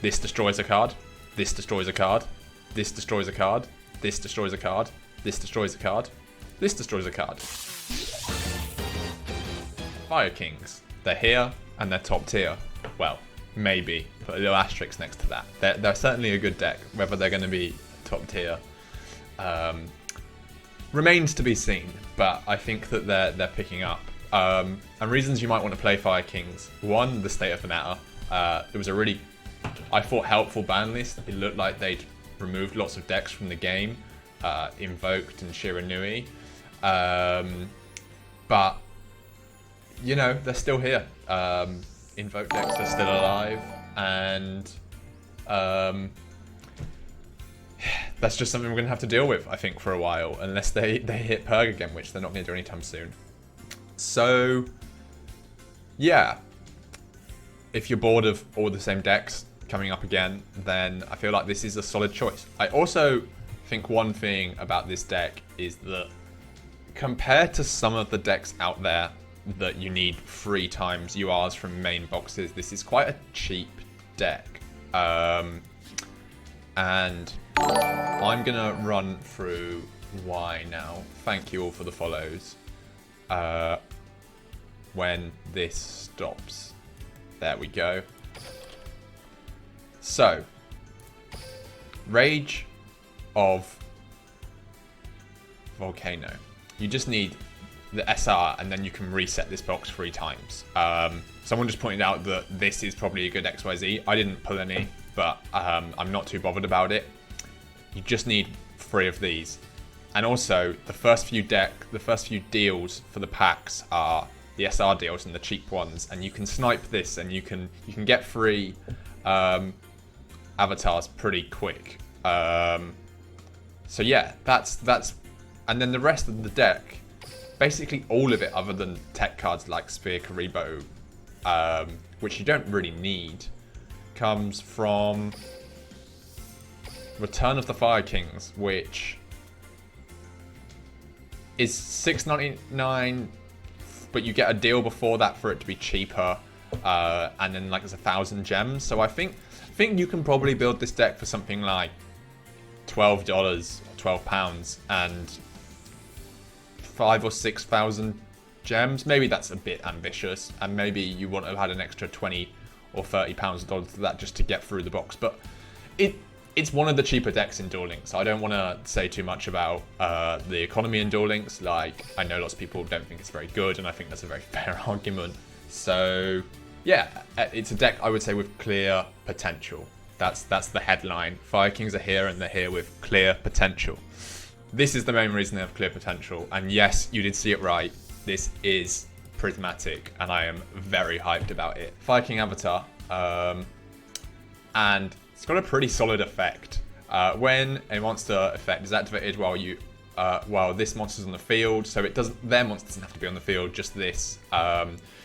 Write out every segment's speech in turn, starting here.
This destroys a card. This destroys a card. This destroys a card. This destroys a card. This destroys a card. This destroys a card. Fire Kings. They're here and they're top tier. Well, maybe. Put a little asterisk next to that. They're certainly a good deck. Whether they're going to be top tier remains to be seen. But I think that they're picking up. And reasons you might want to play Fire Kings. One, the state of the meta. It was a really, I thought, helpful ban list. It looked like they'd removed lots of decks from the game. Invoked and Shiranui. But, you know, they're still here. Invoke decks are still alive. And that's just something we're going to have to deal with, I think, for a while. Unless they hit Purg again, which they're not going to do anytime soon. So, yeah. If you're bored of all the same decks coming up again, then I feel like this is a solid choice. I also think one thing about this deck is that compared to some of the decks out there that you need 3 times URs from main boxes, this is quite a cheap deck. And I'm gonna run through why now. Thank you all for the follows. When this stops. There we go. So, Rage of Volcano. You just need the SR and then you can reset this box 3 times. Someone just pointed out that this is probably a good XYZ. I didn't pull any, but I'm not too bothered about it. You just need 3 of these. And also, the first few deals for the packs are the SR deals and the cheap ones, and you can snipe this and you can get free avatars pretty quick. So yeah, that's and then the rest of the deck, basically all of it other than tech cards like Spear Karibo, which you don't really need, comes from Return of the Fire Kings, which is $6.99, but you get a deal before that for it to be cheaper, and then like there's 1,000 gems. So I think you can probably build this deck for something like $12 or £12 and 5,000 or 6,000 gems. Maybe that's a bit ambitious, and maybe you want to have had an extra 20 or 30 pounds of dollars to that just to get through the box. But it's one of the cheaper decks in Duel Links. I don't want to say too much about the economy in Duel Links. Like, I know lots of people don't think it's very good, and I think that's a very fair argument. So yeah, it's a deck I would say with clear potential. That's the headline. Fire Kings are here, and they're here with clear potential. This is the main reason they have clear potential. And yes, you did see it right. This is prismatic, and I am very hyped about it. Fire King Avatar, and it's got a pretty solid effect. When a monster effect is activated while this monster's on the field, so their monster doesn't have to be on the field, just this.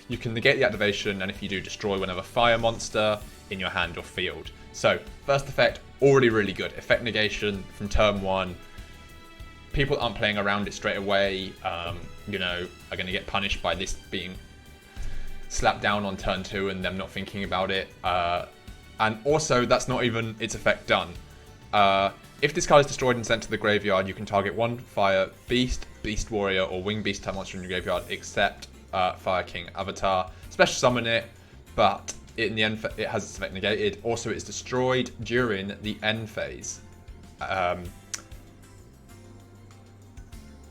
You can negate the activation, and if you do, destroy whenever fire monster in your hand or field. So, first effect, already really good. Effect negation from turn 1. People aren't playing around it straight away, you know, are going to get punished by this being slapped down on turn 2 and them not thinking about it. And also, that's not even its effect done. If this card is destroyed and sent to the graveyard, you can target one Fire Beast, Beast Warrior, or Wing Beast type monster in your graveyard, except Fire King Avatar. Special summon it, but in the end, it has its effect negated. Also, it's destroyed during the end phase.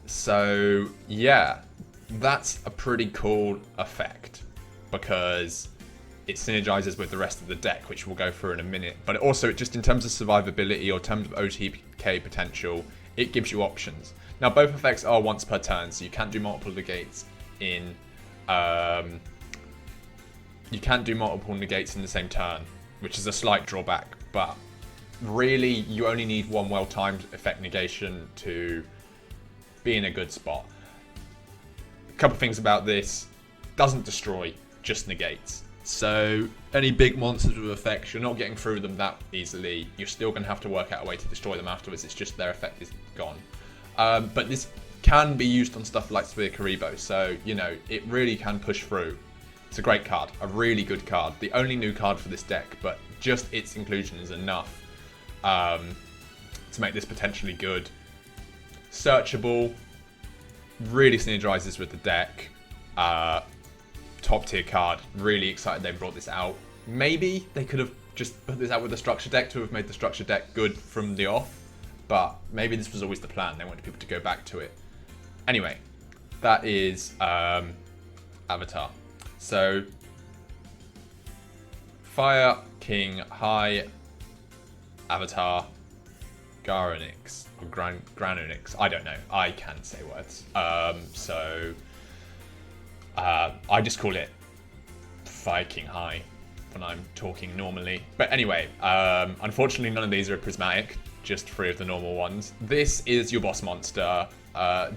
So, yeah, that's a pretty cool effect, because it synergizes with the rest of the deck, which we'll go through in a minute. But also, just in terms of survivability or terms of OTK potential, it gives you options. Now, both effects are once per turn, so you can't do multiple negates in the same turn, which is a slight drawback. But really, you only need one well-timed effect negation to be in a good spot. A couple things about this: doesn't destroy, just negates. So any big monsters with effects, you're not getting through them that easily. You're still going to have to work out a way to destroy them afterwards. It's just their effect is gone. But this can be used on stuff like Spear Karibo, so you know it really can push through. It's a great card, a really good card. The only new card for this deck, but just its inclusion is enough to make this potentially good. Searchable, really synergizes with the deck. Top tier card. Really excited they brought this out. Maybe they could have just put this out with the structure deck to have made the structure deck good from the off. But maybe this was always the plan. They wanted people to go back to it. Anyway, that is Avatar. So, Fire King High Avatar Garanix or Granunix. I don't know. I can't say words. I just call it Fire King High when I'm talking normally. But anyway, unfortunately none of these are prismatic, just 3 of the normal ones. This is your boss monster.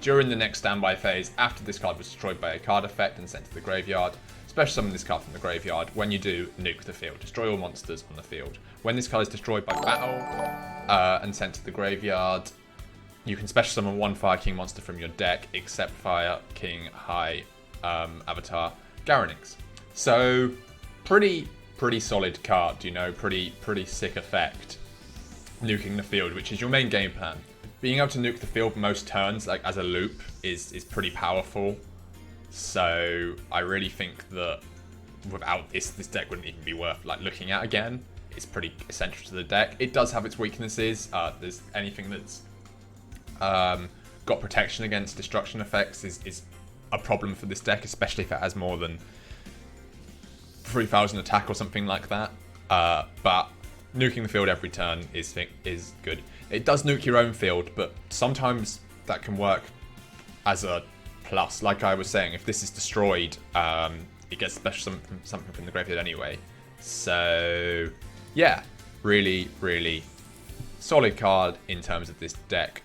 During the next standby phase, after this card was destroyed by a card effect and sent to the graveyard, special summon this card from the graveyard. When you do, nuke the field. Destroy all monsters on the field. When this card is destroyed by battle and sent to the graveyard, you can special summon 1 Fire King monster from your deck, except Fire King High Avatar Garanix. So, pretty solid card, you know, pretty sick effect. Nuking the field, which is your main game plan. Being able to nuke the field most turns, like as a loop, is pretty powerful. So I really think that without this deck wouldn't even be worth like looking at again. It's pretty essential to the deck. It does have its weaknesses. There's anything that's got protection against destruction effects is a problem for this deck, especially if it has more than 3,000 attack or something like that. But nuking the field every turn is good. It does nuke your own field, but sometimes that can work as a plus. Like I was saying, if this is destroyed, it gets special something from the graveyard anyway. So yeah, really solid card in terms of this deck.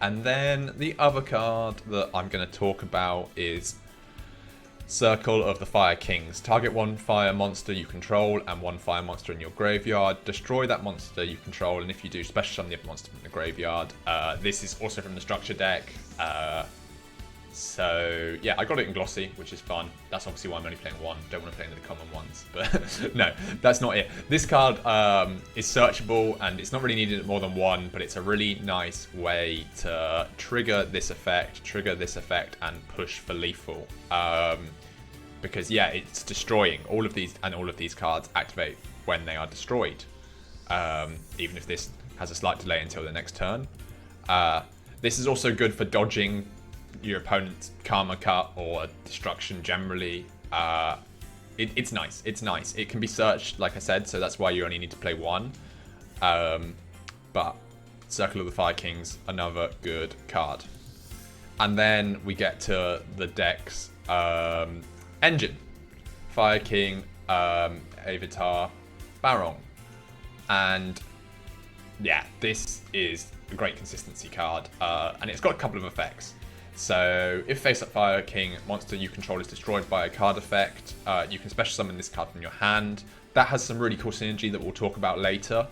And then the other card that I'm going to talk about is Circle of the Fire Kings. Target 1 fire monster you control and 1 fire monster in your graveyard. Destroy that monster you control, and if you do, special summon the other monster from the graveyard. This is also from the structure deck. So yeah, I got it in glossy, which is fun. That's obviously why I'm only playing 1. Don't want to play any of the common ones, but no, that's not it. This card is searchable, and it's not really needed at more than 1, but it's a really nice way to trigger this effect, and push for lethal. Because yeah, it's destroying all of these, and all of these cards activate when they are destroyed. Even if this has a slight delay until the next turn. This is also good for dodging your opponent's Karma Cut or destruction generally. It's nice. It's nice. It can be searched, like I said, so that's why you only need to play 1. But Circle of the Fire Kings, another good card. And then we get to the deck's engine. Fire King, Avatar, Barong. And yeah, this is a great consistency card. And it's got a couple of effects. So, if face up Fire King monster you control is destroyed by a card effect, you can special summon this card from your hand. That has some really cool synergy that we'll talk about later,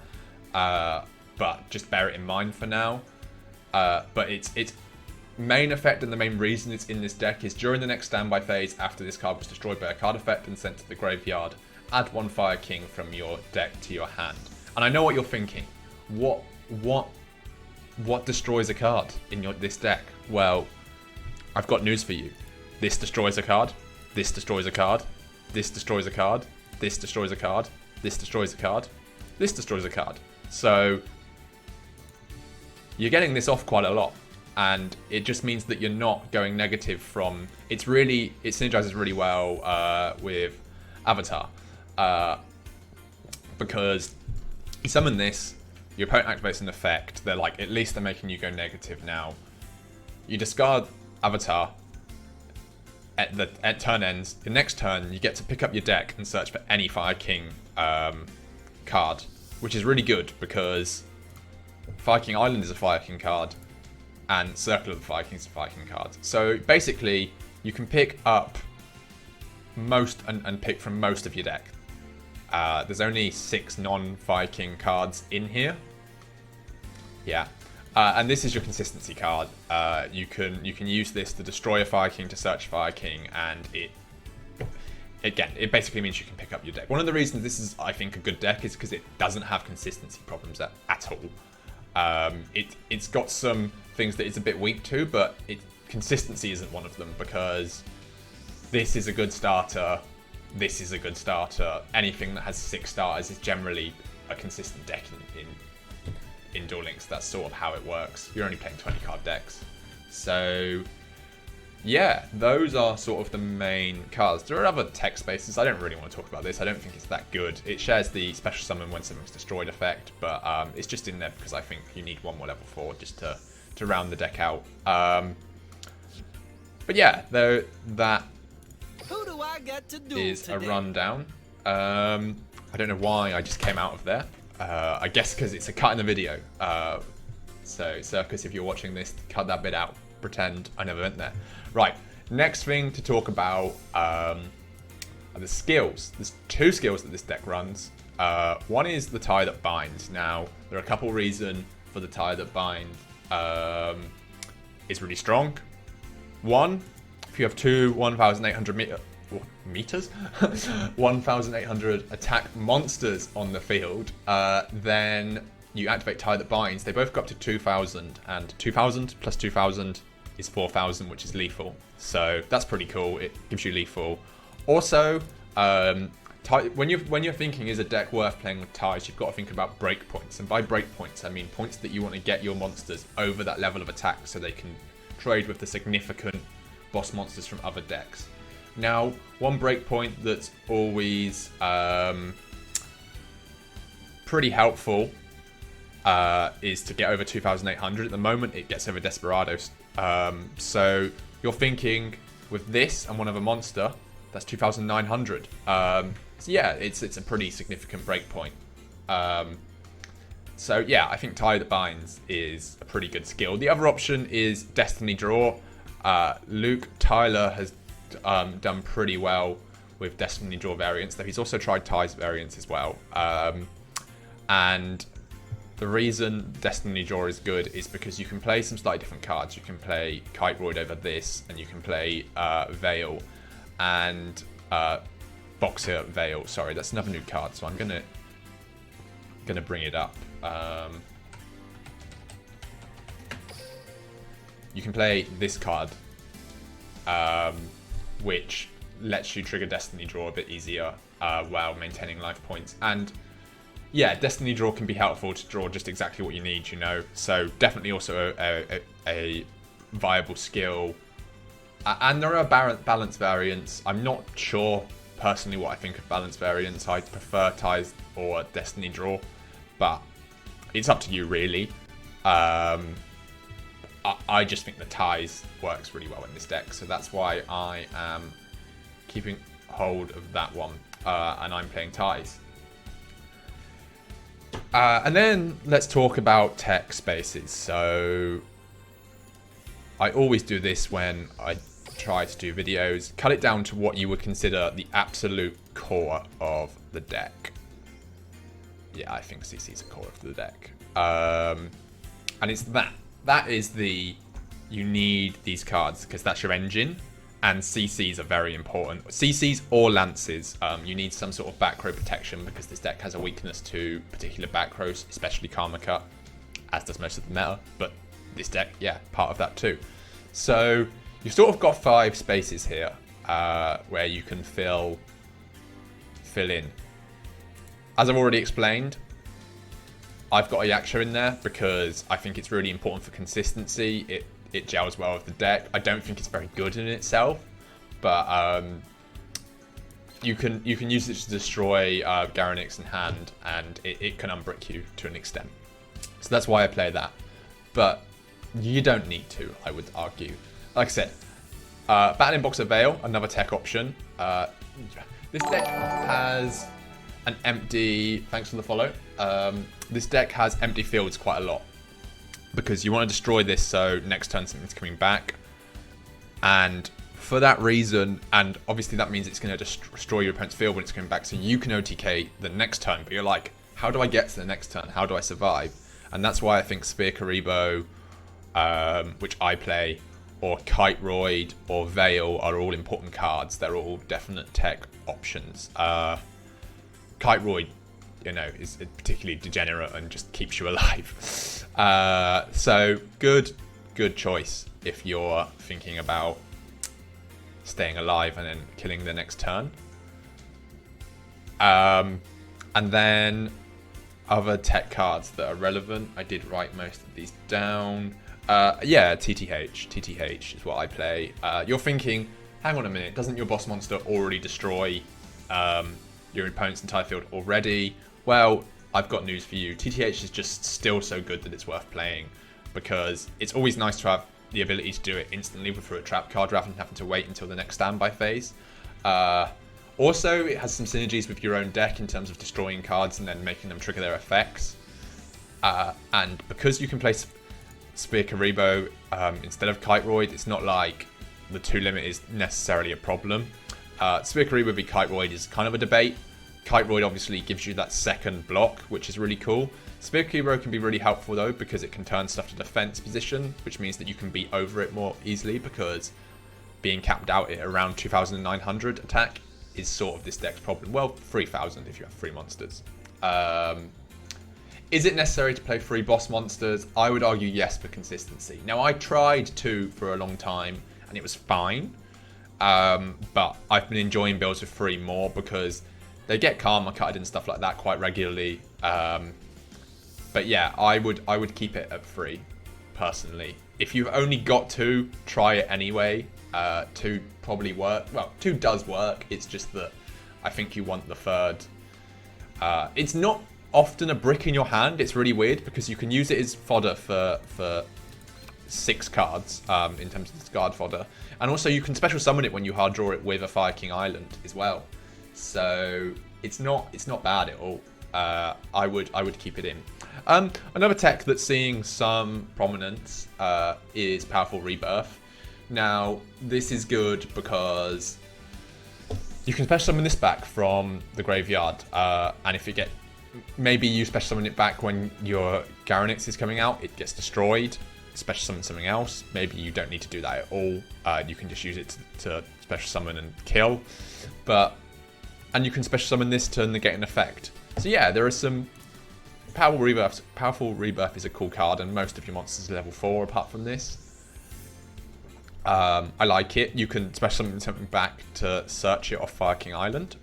but just bear it in mind for now. But its main effect and the main reason it's in this deck is during the next standby phase, after this card was destroyed by a card effect and sent to the graveyard, add 1 Fire King from your deck to your hand. And I know what you're thinking. What destroys a card in this deck? Well, I've got news for you. This destroys a card. This destroys a card. This destroys a card. This destroys a card. This destroys a card. This destroys a card. So you're getting this off quite a lot, and it just means that you're not going negative from. It synergizes really well with Avatar, because you summon this, your opponent activates an effect. They're like, at least they're making you go negative now. You discard Avatar at turn ends. The next turn, you get to pick up your deck and search for any Fire King card, which is really good because Fire King Island is a Fire King card, and Circle of the Fire King is a Fire King card. So basically, you can pick up most and pick from most of your deck. There's only 6 non-Fire King cards in here. Yeah. And this is your consistency card. You can use this to destroy a Fire King, to search Fire King, and again, it basically means you can pick up your deck. One of the reasons this is, I think, a good deck is because it doesn't have consistency problems at all. It's got some things that it's a bit weak to, but consistency isn't one of them, because this is a good starter, this is a good starter. Anything that has 6 starters is generally a consistent deck in Duel Links. That's sort of how it works. You're only playing 20 card decks. So yeah, those are sort of the main cards. There are other tech spaces. I don't really want to talk about this. I don't think it's that good. It shares the special summon when something's destroyed effect, but it's just in there because I think you need one more level 4 just to round the deck out. But yeah, though, that Who do I get to do is today? a rundown. I don't know why I just came out of there. I guess because it's a cut in the video. So Circus, if you're watching this, cut that bit out. Pretend I never went there. Right, next thing to talk about are the skills. There's 2 skills that this deck runs. One is the Tie That Binds. Now, there are a couple reasons for the Tie That Binds. It's really strong. One, if you have 2 1,800 meters 1,800 attack monsters on the field, then you activate Tie That Binds. They both go up to 2,000, and 2,000 plus 2,000 is 4,000, which is lethal. So that's pretty cool. It gives you lethal. Also, when you're thinking, is a deck worth playing with ties, you've got to think about breakpoints. And by breakpoints, I mean points that you want to get your monsters over that level of attack so they can trade with the significant boss monsters from other decks. Now, one breakpoint that's always pretty helpful is to get over 2,800. At the moment, it gets over Desperados. So you're thinking with this and one other monster, that's 2,900. So yeah, it's a pretty significant breakpoint. So yeah, I think Tie That Binds is a pretty good skill. The other option is Destiny Draw. Luke Tyler has done pretty well with Destiny Draw variants, though he's also tried Ties variants as well. And the reason Destiny Draw is good is because you can play some slightly different cards. You can play Kite Roid over this, and you can play Veil and Boxer Veil. Sorry, that's another new card, so I'm gonna bring it up. You can play this card, which lets you trigger Destiny Draw a bit easier while maintaining life points. And yeah, Destiny Draw can be helpful to draw just exactly what you need, you know. So definitely also a viable skill. And there are balance variants. I'm not sure personally what I think of balance variants. I prefer Ties or Destiny Draw, but it's up to you really. I just think the Ties works really well in this deck, so that's why I am keeping hold of that one, and I'm playing Ties. And then let's talk about tech spaces. So I always do this when I try to do videos. Cut it down to what you would consider the absolute core of the deck. Yeah, I think CC is the core of the deck. And it's that. That is you need these cards because that's your engine. And CCs are very important. CCs or Lances, you need some sort of back row protection because this deck has a weakness to particular back rows, especially Karma Cut, as does most of the meta. But this deck, yeah, part of that too. So you've sort of got 5 spaces here where you can fill in. As I've already explained, I've got a Yaksha in there because I think it's really important for consistency. It gels well with the deck. I don't think it's very good in itself, but you can use it to destroy Garanix in hand, and it can unbrick you to an extent. So that's why I play that. But you don't need to, I would argue. Like I said, Battling Boxer Veil, another tech option. This deck has an empty... Thanks for the follow. This deck has empty fields quite a lot, because you want to destroy this so next turn something's coming back. And for that reason, and obviously that means it's going to destroy your opponent's field when it's coming back, so you can OTK the next turn, but you're like, how do I get to the next turn? How do I survive? And that's why I think Spear Karibo, which I play, or Kiteroid or Veil are all important cards. They're all definite tech options. Kiteroid, you know, is particularly degenerate and just keeps you alive. So good choice if you're thinking about staying alive and then killing the next turn. And then other tech cards that are relevant. I did write most of these down. Yeah, TTH is what I play. You're thinking, hang on a minute, doesn't your boss monster already destroy your opponent's entire field already? Well, I've got news for you. TTH is just still so good that it's worth playing, because it's always nice to have the ability to do it instantly through a trap card rather than having to wait until the next standby phase. Also, it has some synergies with your own deck in terms of destroying cards and then making them trigger their effects. And because you can play Spear Karibo instead of Kiteroid, it's not like the 2 limit is necessarily a problem. Spear Karibo v Kiteroid is kind of a debate. Kiteroid obviously gives you that second block, which is really cool. Spear Karibo can be really helpful though, because it can turn stuff to defense position, which means that you can beat over it more easily, because being capped out at around 2,900 attack is sort of this deck's problem. Well, 3,000 if you have 3 monsters. Is it necessary to play 3 boss monsters? I would argue yes, for consistency. Now, I tried 2 for a long time and it was fine, but I've been enjoying builds with 3 more because they get karma cutted and stuff like that quite regularly. But yeah, I would keep it at 3 personally. If you've only got 2, try it anyway. 2 probably work. Well, 2 does work. It's just that I think you want the 3rd. It's not often a brick in your hand. It's really weird because you can use it as fodder for 6 cards in terms of discard fodder, and also you can special summon it when you hard draw it with a Fire King Island as well. So it's not bad at all. I would keep it in. Another tech that's seeing some prominence is Powerful Rebirth. Now, this is good because you can special summon this back from the graveyard, and if you get, maybe you special summon it back when your Garanix is coming out, it gets destroyed, special summon something else. Maybe you don't need to do that at all. You can just use it to special summon and kill. And you can special summon this to negate an effect. So yeah, there are some Powerful Rebirth. Powerful Rebirth is a cool card, and most of your monsters are level 4 apart from this. I like it. You can special summon something back to search it off Fire King Island.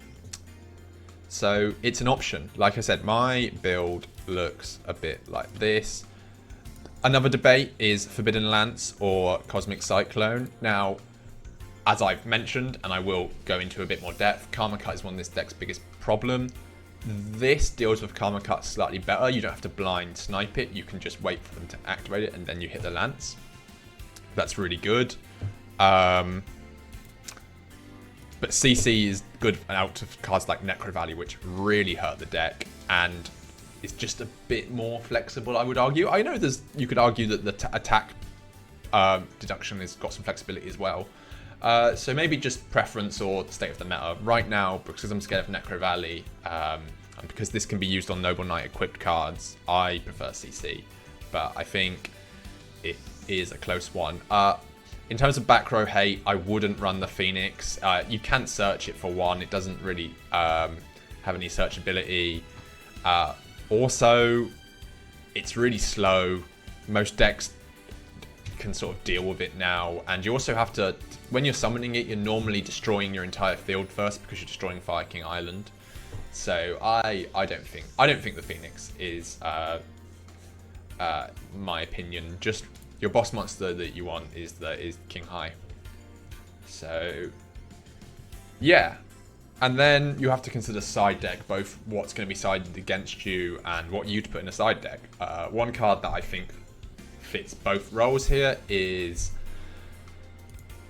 So it's an option. Like I said, my build looks a bit like this. Another debate is Forbidden Lance or Cosmic Cyclone. Now, as I've mentioned, and I will go into a bit more depth, Karma Cut is one of this deck's biggest problem. This deals with Karma Cut slightly better. You don't have to blind snipe it. You can just wait for them to activate it and then you hit the Lance. That's really good. But CC is good out of cards like Necro Valley, which really hurt the deck, and it's just a bit more flexible, I would argue. I know you could argue that the attack deduction has got some flexibility as well. So maybe just preference or state of the meta. Right now, because I'm scared of Necro Valley, and because this can be used on Noble Knight equipped cards, I prefer CC. But I think it is a close one. In terms of back row hate, I wouldn't run the Phoenix. You can't search it for 1. It doesn't really have any searchability. Also, it's really slow. Most decks can sort of deal with it now. And you also have to, when you're summoning it, you're normally destroying your entire field first because you're destroying Fire King Island. So I don't think the Phoenix is, my opinion, just your boss monster that you want is King High. So yeah, and then you have to consider side deck, both what's going to be sided against you and what you'd put in a side deck. One card that I think fits both roles here is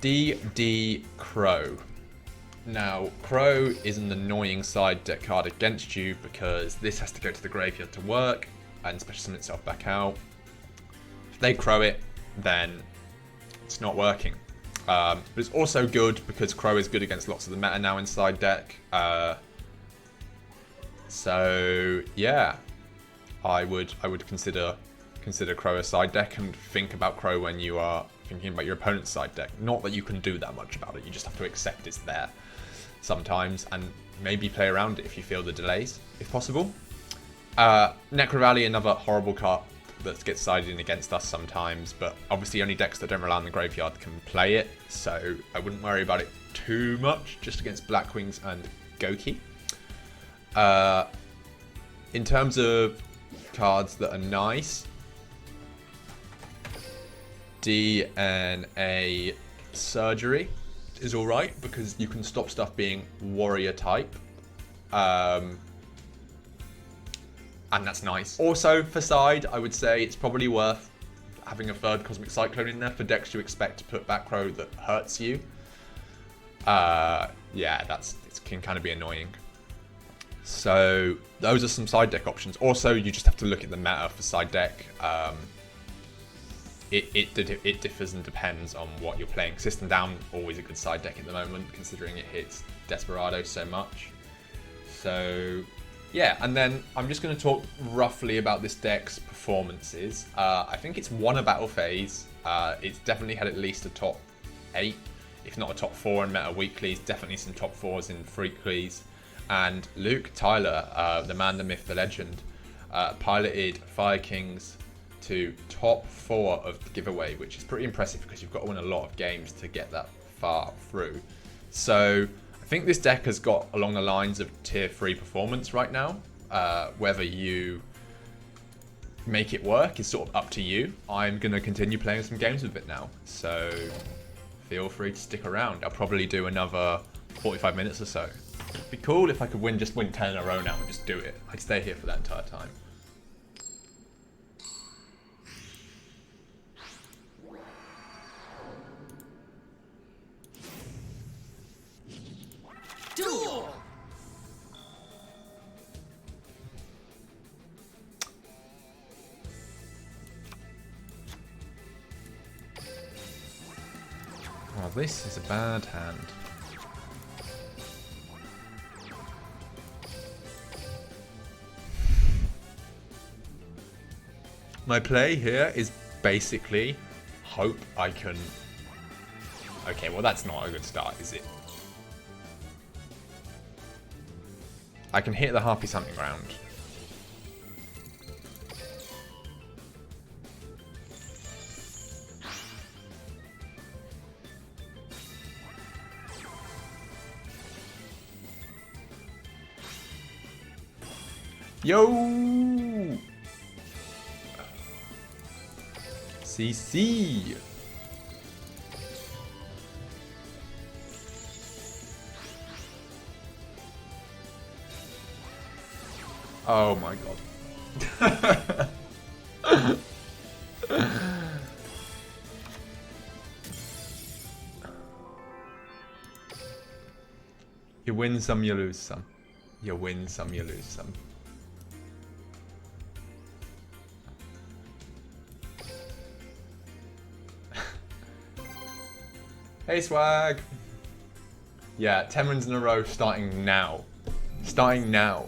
DD Crow. Now, Crow is an annoying side deck card against you because this has to go to the graveyard to work and special summon itself back out. If they Crow it, then it's not working. But it's also good because Crow is good against lots of the meta now in side deck. So yeah, I would consider consider Crow a side deck and think about Crow when you are thinking about your opponent's side deck. Not that you can do that much about it, you just have to accept it's there sometimes and maybe play around it if you feel the delays, if possible. Necro Valley, another horrible card that gets sided in against us sometimes, but obviously only decks that don't rely on the graveyard can play it, so I wouldn't worry about it too much, just against Blackwings and Goki. In terms of cards that are nice, DNA Surgery is alright, because you can stop stuff being warrior type. And that's nice. Also, for side, I would say it's probably worth having a third Cosmic Cyclone in there for decks you expect to put back row that hurts you. Yeah, it can kind of be annoying. So those are some side deck options. Also, you just have to look at the meta for side deck. It differs and depends on what you're playing. System Down, always a good side deck at the moment, considering it hits Desperado so much. So yeah, and then I'm just going to talk roughly about this deck's performances. I think it's won a battle phase. It's definitely had at least a top 8, if not a top 4 in meta weeklies. Definitely some top 4s in freaklies. And Luke Tyler, the man, the myth, the legend, piloted Fire Kings to top 4 of the giveaway, which is pretty impressive because you've got to win a lot of games to get that far through. So I think this deck has got along the lines of tier 3 performance right now. Whether you make it work is sort of up to you. I'm going to continue playing some games with it now, so feel free to stick around. I'll probably do another 45 minutes or so. It'd be cool if I could win 10 in a row now and just do it. I'd stay here for that entire time. Duel! Oh, this is a bad hand. My play here is basically hope I can... Okay, well that's not a good start, is it? I can hit the Harpy something round. Yo! CC! Oh my god. You win some, you lose some. You win some, you lose some. Hey Swag! Yeah, 10 wins in a row starting now. Starting now.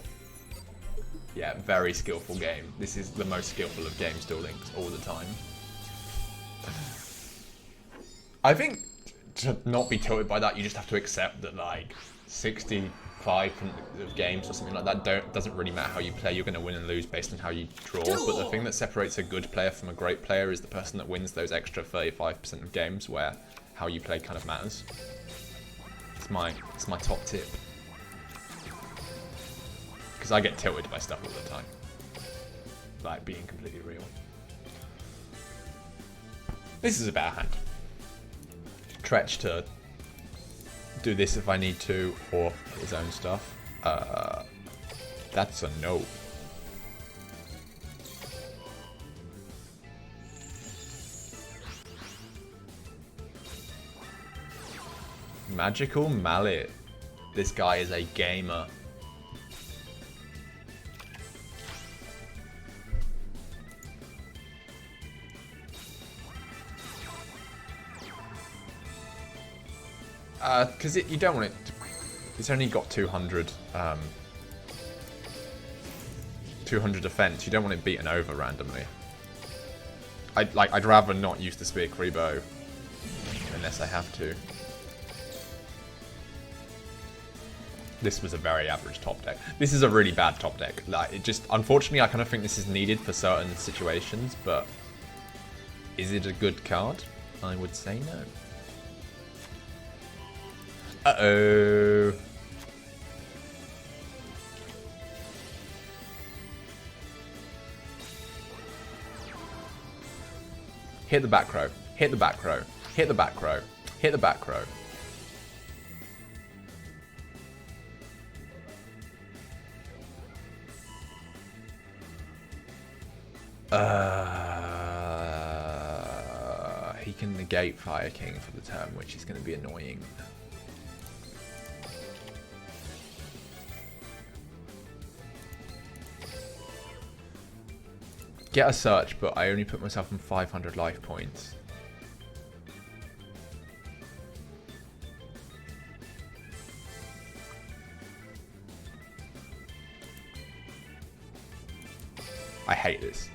Yeah, very skillful game. This is the most skillful of games Duel Links all the time. I think to not be tilted by that, you just have to accept that like 65% of games or something like that doesn't really matter how you play. You're going to win and lose based on how you draw. But the thing that separates a good player from a great player is the person that wins those extra 35% of games where how you play kind of matters. It's my top tip. Because I get tilted by stuff all the time. Like being completely real. This is a better hand. Tretch to do this if I need to, or his own stuff. That's a no. Magical Mallet. This guy is a gamer. Because you don't want it to, it's only got 200 200 defense. You don't want it beaten over randomly. I'd rather not use the Spear Creebo unless I have to. This was a very average top deck. This is a really bad top deck. Like, it just, unfortunately, I kind of think this is needed for certain situations, but is it a good card? I would say no. Uh-oh. Hit the back row. Hit the back row. Hit the back row. Hit the back row. He can negate Fire King for the turn, which is going to be annoying. Get a search, but I only put myself on 500 life points. I hate this.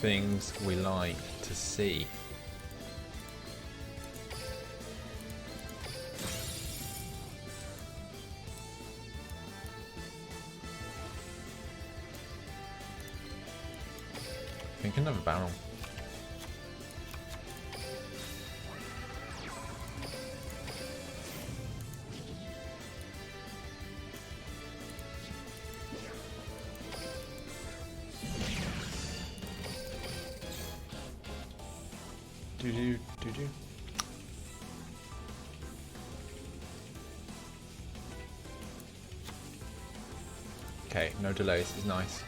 Things we like to see. I think another barrel. Do. Okay, no delays is nice.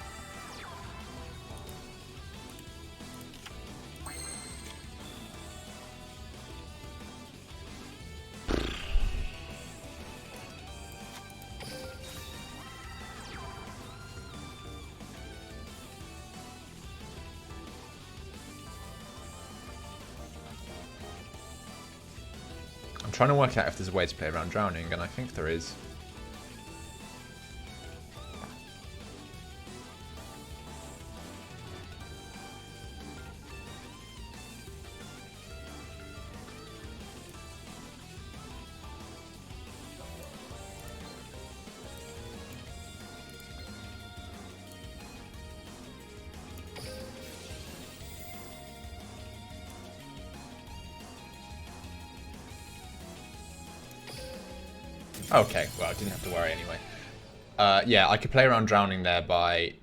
I'm trying to work out if there's a way to play around drowning, and I think there is. Okay, well, I didn't have to worry anyway. Yeah, I could play around drowning there by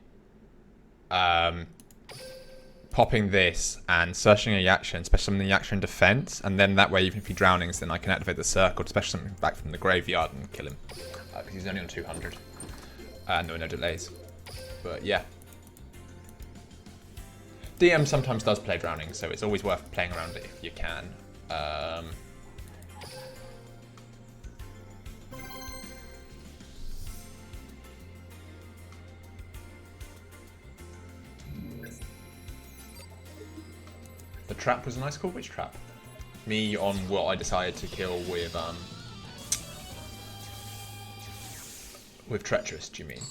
popping this and searching a Yakshin, special summon the Yakshin defense, and then that way, even if he drownings, then I can activate the circle to special summon back from the graveyard and kill him. Because he's only on 200. And there were no delays. But yeah. DM sometimes does play drowning, so it's always worth playing around it if you can. The trap was a nice call. Which trap? Me on what I decided to kill with treacherous. Do you mean?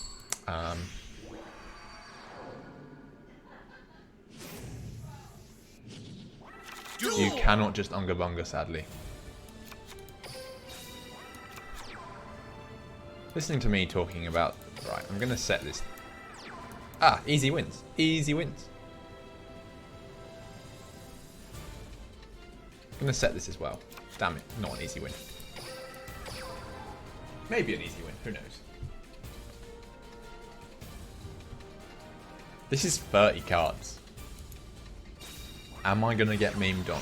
You cannot just Unga Bunga, sadly. Listening to me talking about... Right, I'm going to set this... Ah, easy wins. Easy wins. I'm going to set this as well. Damn it, not an easy win. Maybe an easy win, who knows. This is 30 cards. Am I going to get memed on?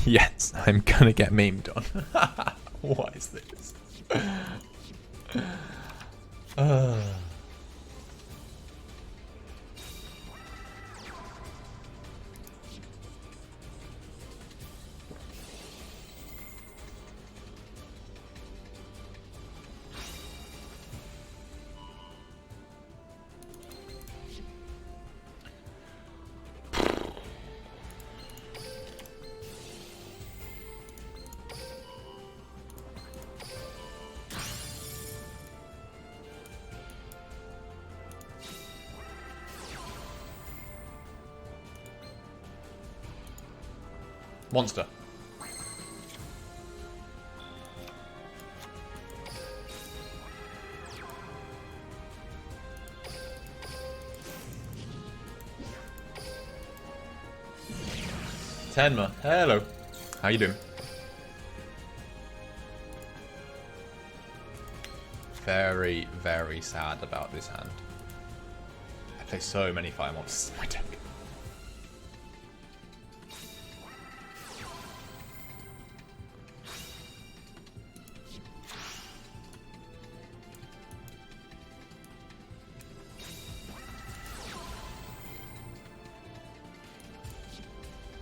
Yes, I'm going to get memed on. What is this? Monster. Tenma, hello. How you doing? Very, very sad about this hand. I play so many fire monsters in my deck.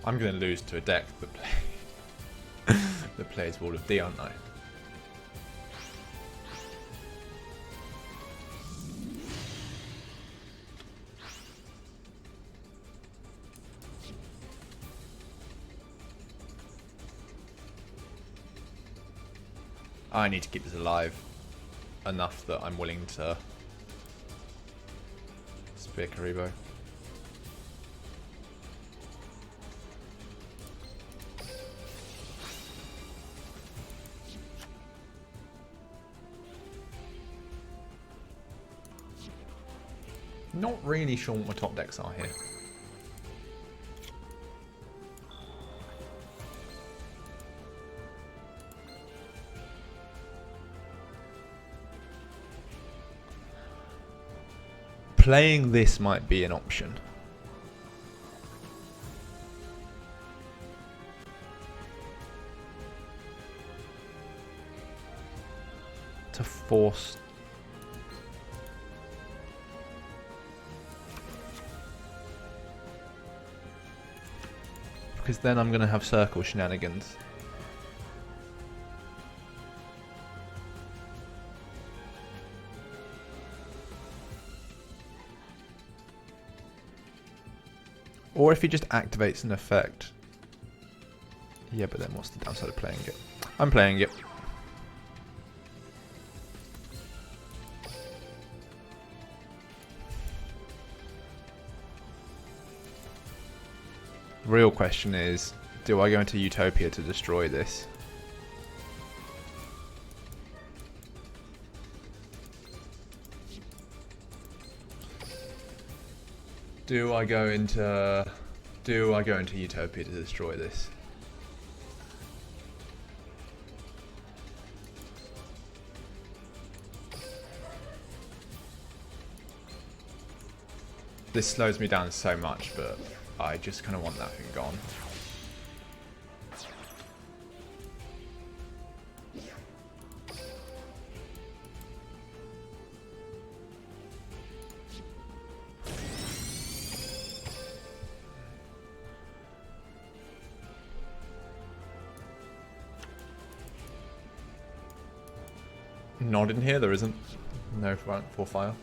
I'm going to lose to a deck that plays Wall of D, aren't I? I need to keep this alive enough that I'm willing to Spear Karibo. Not really sure what my top decks are here. Playing this might be an option. To force... Because then I'm going to have circle shenanigans. Or if he just activates an effect. Yeah, but then what's the downside of playing it? I'm playing it. Real question is, do I go into Utopia to destroy this? Do I go into Utopia to destroy this? This slows me down so much, but I just kind of want that thing gone. Not in here, there isn't. No for fire.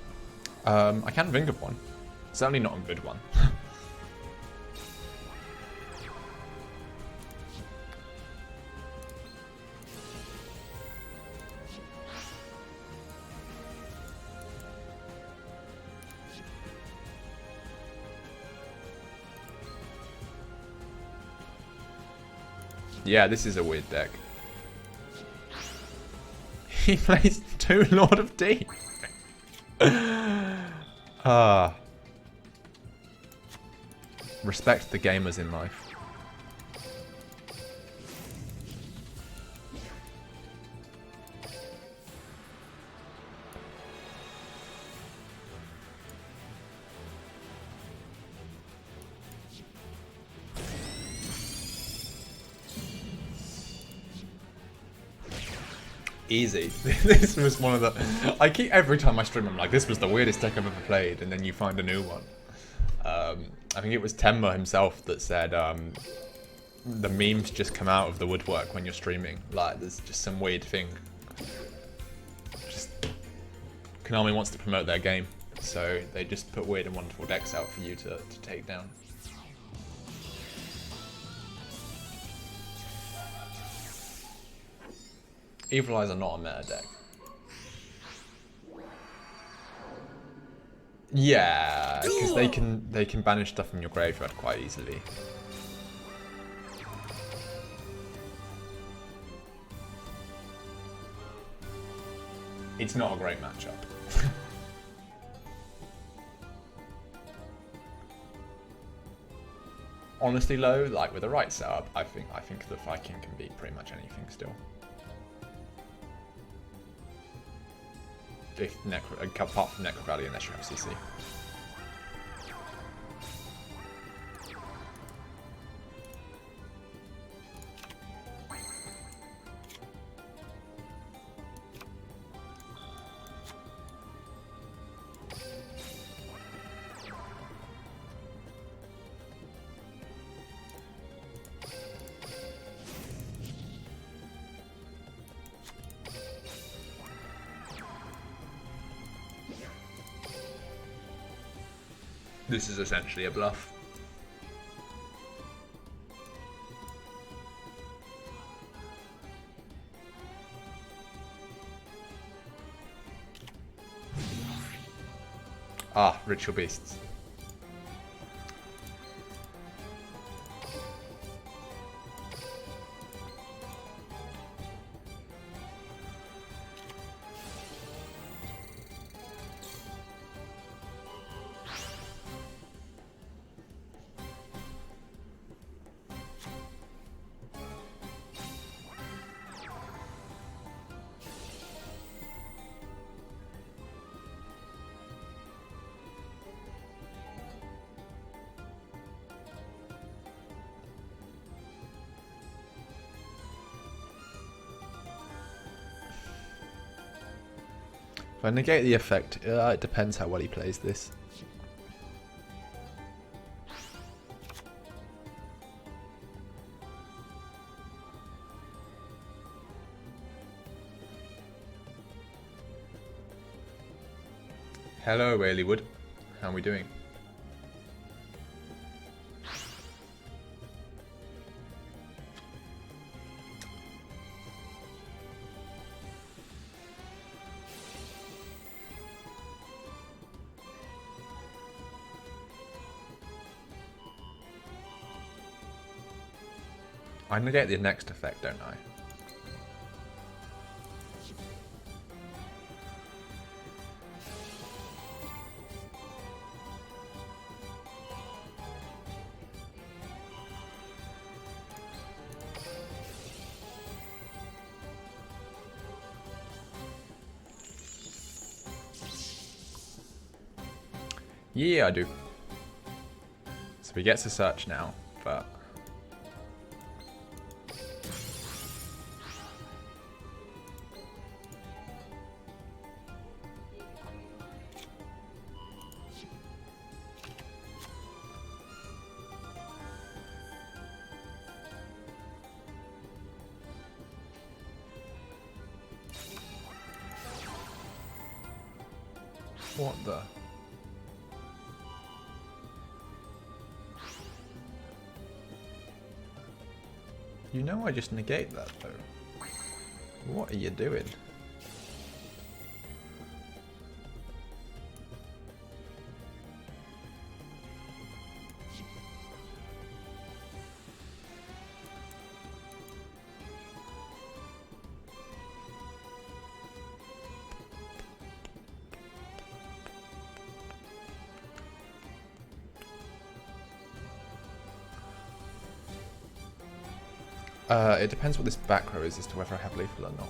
I can think of one. Certainly not a good one. Yeah, this is a weird deck. He plays 2 Lord of D. Respect the gamers in life. Easy. This was one of the... I keep, every time I stream, I'm like, this was the weirdest deck I've ever played, and then you find a new one. I think it was Tenma himself that said the memes just come out of the woodwork when you're streaming. Like, there's just some weird thing. Just Konami wants to promote their game, so they just put weird and wonderful decks out for you to take down. Evil Eyes are not a meta deck. Yeah, because they can banish stuff from your graveyard quite easily. it's not a great matchup. Honestly, though, like with the right setup, I think the Viking can beat pretty much anything still. If apart from Necro Valley, unless you have CC. This is essentially a bluff. Ah, Ritual Beasts. If I negate the effect, it depends how well he plays this. Hello, Whaleywood. How are we doing? I negate the next effect, don't I? Yeah, I do. So he gets a search now, but... What the... You know I just negate that though. What are you doing? It depends what this back row is as to whether I have lethal or not.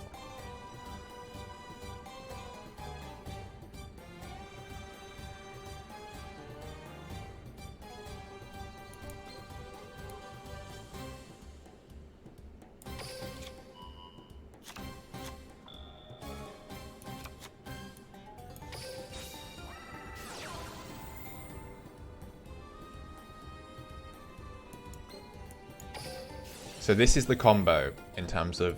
So this is the combo in terms of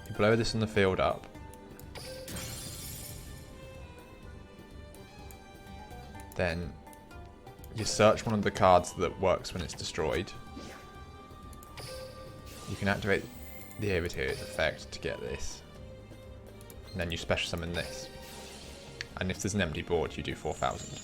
you blow this in the field up, then you search one of the cards that works when it's destroyed. You can activate the Aviator's effect to get this, and then you special summon this. And if there's an empty board, you do 4,000.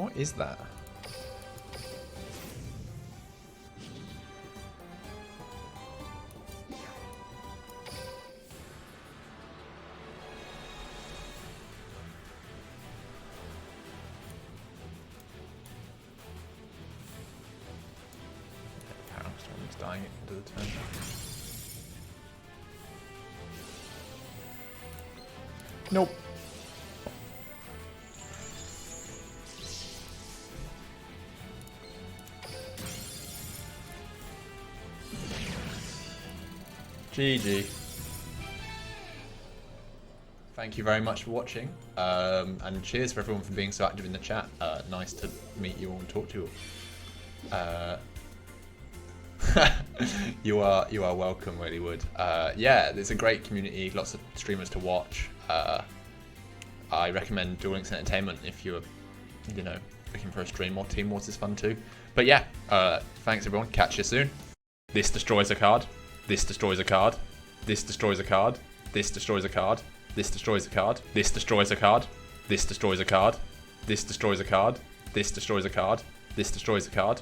What is that? Storm's dying into the turn. Nope. GG. Thank you very much for watching, and cheers for everyone for being so active in the chat. Nice to meet you all and talk to you all. You are welcome, really would. Yeah, there's a great community, lots of streamers to watch. I recommend Duel Links Entertainment if you're, looking for a stream. Or Team Wars is fun too. But yeah, thanks everyone. Catch you soon. This destroys a card. This destroys a card. This destroys a card. This destroys a card. This destroys a card. This destroys a card. This destroys a card. This destroys a card. This destroys a card. This destroys a card.